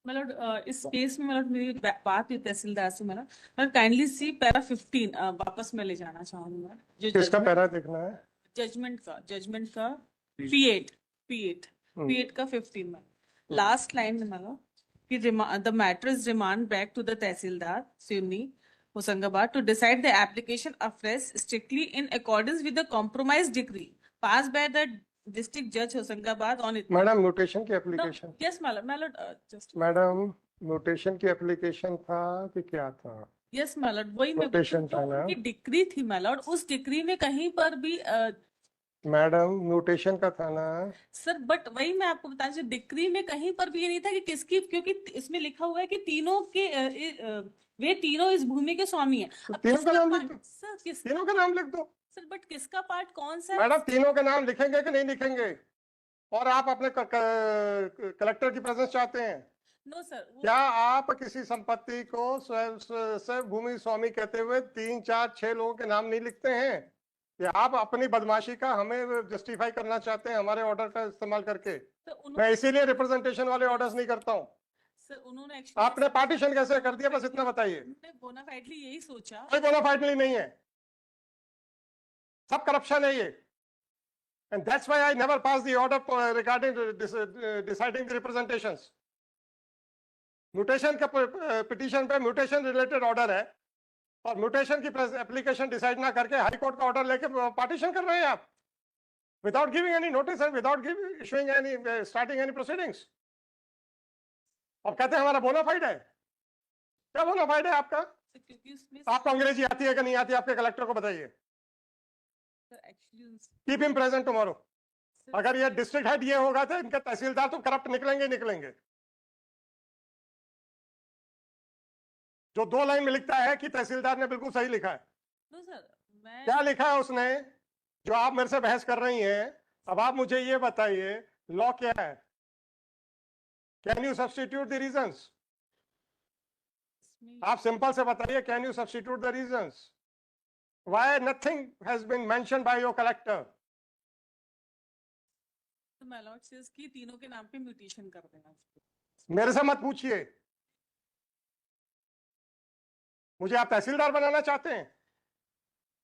मतलब इस केस में मतलब मेरी बात हुई तहसीलदार से, मतलब काइंडली सी पैरा 15 वापस मैं ले जाना चाहूंगा। जो किसका पैरा देखना है? जजमेंट का P8 P8 का 15 में लास्ट लाइन में मतलब कि the matter is remand back to the tehsildar Seoni Hoshangabad to decide the application afresh strictly in accordance with the compromise decree passed by the district judge Hoshangabad on it. Madam mutation की application? Yes, my lord, just madam mutation की application था कि क्या था? Yes my lord, वही मैं mutation था ना? डिक्री थी my lord, उस डिक्री में कहीं पर भी मैडम म्यूटेशन का था ना? सर बट वही मैं आपको बता दूं, डिक्री में कहीं पर भी ये नहीं था कि किसकी, क्योंकि इसमें लिखा हुआ है कि तीनों के वे तीनों इस भूमि के स्वामी हैं। तो अब तीनों का किसका नाम लिख पार्ट दो, सर, तीनों का नाम लिख दो सर, बट किसका पार्ट कौन सा है? मैडम तीनों के नाम लिखेंगे कि नहीं लिखेंगे? और आप अपने कलेक्टर की प्रेजेंस चाहते हैं? नो सर, क्या आप किसी संपत्ति को स्वयं भूमि स्वामी कहते हुए 3 4 6 लोगों के नाम नहीं लिखते हैं? या आप अपनी बदमाशी का हमें जस्टिफाई करना चाहते हैं हमारे ऑर्डर का इस्तेमाल करके? मैं इसीलिए रिप्रेजेंटेशन वाले ऑर्डर्स नहीं करता हूँ। सर उन्होंने आपने पार्टीशन कैसे कर दिया, बस इतना बताइए। बोनाफाइडली यही सोचा। कोई बोनाफाइडली नहीं है, सब करप्शन है ये। And that's why I never passed the order regarding deciding the representations. Mutation का पिटीशन पे म्यूटेशन रिलेटेड ऑर्डर है और म्यूटेशन की एप्लीकेशन डिसाइड ना करके हाई कोर्ट का ऑर्डर लेके पार्टीशन कर रहे हैं आप, without giving any notice and without issuing any starting any proceedings. और कहते हैं हमारा बोनाफाइड है। क्या बोनाफाइड है आपका? आपको अंग्रेजी आती है कि नहीं आती? आपके कलेक्टर को बताइए। Keep him present tomorrow. अगर ये डिस्ट्रिक्ट हेड ये होगा तो इनके तहसीलदार तो करप्ट निकलेंगे निकलेंगे। जो 2 लाइन में लिखता है कि तहसीलदार ने बिल्कुल सही लिखा है। क्या लिखा है उसने जो आप मेरे से बहस कर रही हैं? अब आप मुझे ये बताइए लॉ क्या है? Can you substitute the reasons? आप सिंपल से बताइए, can you substitute the reasons? Why nothing has been mentioned by your collector? तो माय लॉर्ड सेज कि तीनों के नाम पे म्यूटेशन कर देना। मेरे से मत पूछिए, मुझे आप तहसीलदार बनाना चाहते हैं?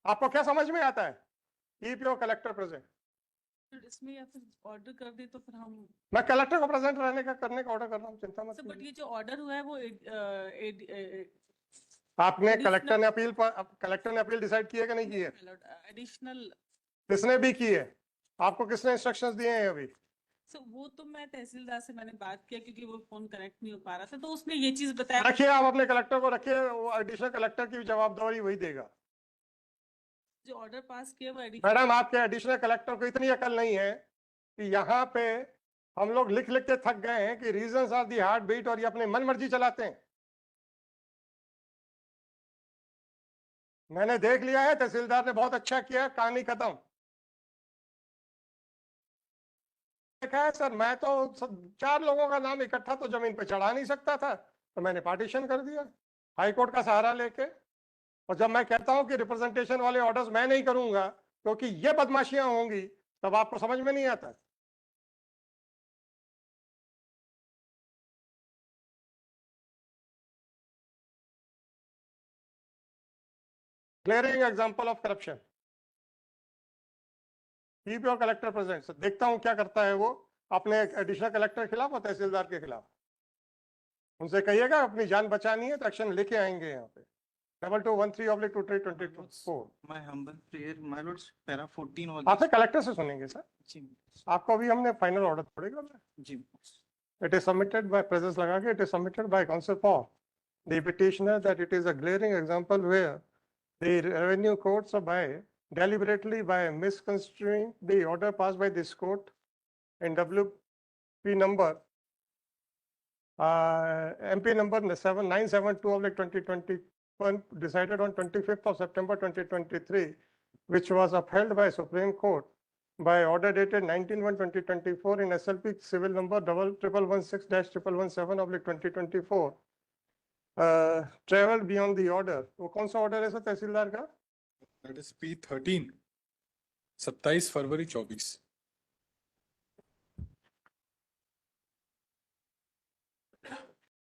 आपको क्या समझ में आता है? Keep your collector present. इसमें या फिर ऑर्डर कर दे तो फिर हम, मैं कलेक्टर को प्रेजेंट रहने का करने का ऑर्डर कर रहा हूँ, चिंता मत कीजिए। बट ये जो ऑर्डर हुआ है वो आपने कलेक्टर ने अपील डिसाइड की है कि नहीं की है? एडिशनल किसने भी की है? आपको किसने इंस्ट्रक्शंस दिए हैं अभी? वो तो मैं तहसीलदार से मैंने बात किया क्योंकि वो फोन कनेक्ट नहीं हो पा रहा था, तो उसने ये चीज बताया। रखिए, आप अपने कलेक्टर को रखिए, वो एडिशनल कलेक्टर की जवाबदारी वही देगा। जो ऑर्डर पास किया वो मैडम आपके एडिशनल कलेक्टर को इतनी अकल नहीं है कि यहाँ पे हम लोग लिख लिख के थक गए हैं कि reasons are the heart beat, और ये अपने मन मर्जी चलाते हैं। मैंने देख लिया है, तहसीलदार ने बहुत अच्छा किया, कहानी खत्म। देखा है सर, मैं तो 4 लोगों का नाम इकट्ठा तो जमीन पे चढ़ा नहीं सकता था, तो मैंने पार्टीशन कर दिया हाई कोर्ट का सहारा लेके। और जब मैं कहता हूं कि रिप्रेजेंटेशन वाले ऑर्डर्स मैं नहीं करूंगा क्योंकि ये बदमाशियां होंगी, तब आपको समझ में नहीं आता। Clearing example of corruption. Keep your collector present. देखता हूं क्या करता है वो अपने एडिशनल कलेक्टर के खिलाफ और तहसीलदार के खिलाफ। उनसे कहिएगा अपनी जान बचानी है तो एक्शन लेके आएंगे यहाँ पे। 2213/2324। My humble prayer, my lords, para 14 आपसे कलेक्टर से सुनेंगे सर। जी आपको अभी हमने फाइनल ऑर्डर पड़ेगा जी। It is submitted by presence लगा के, it is submitted by counsel for the petitioner that it is a glaring example where the revenue courts are by deliberately by misconstruing the order passed by this court in WP number MP number 972/2021 decided on 25th of September 2023, which was upheld by Supreme Court by order dated 19/1/2024 in SLP civil number 1116-117/2024 traveled beyond the order। वो कौन सा order है sir तहसीलदार का? That is P13 27 February 24।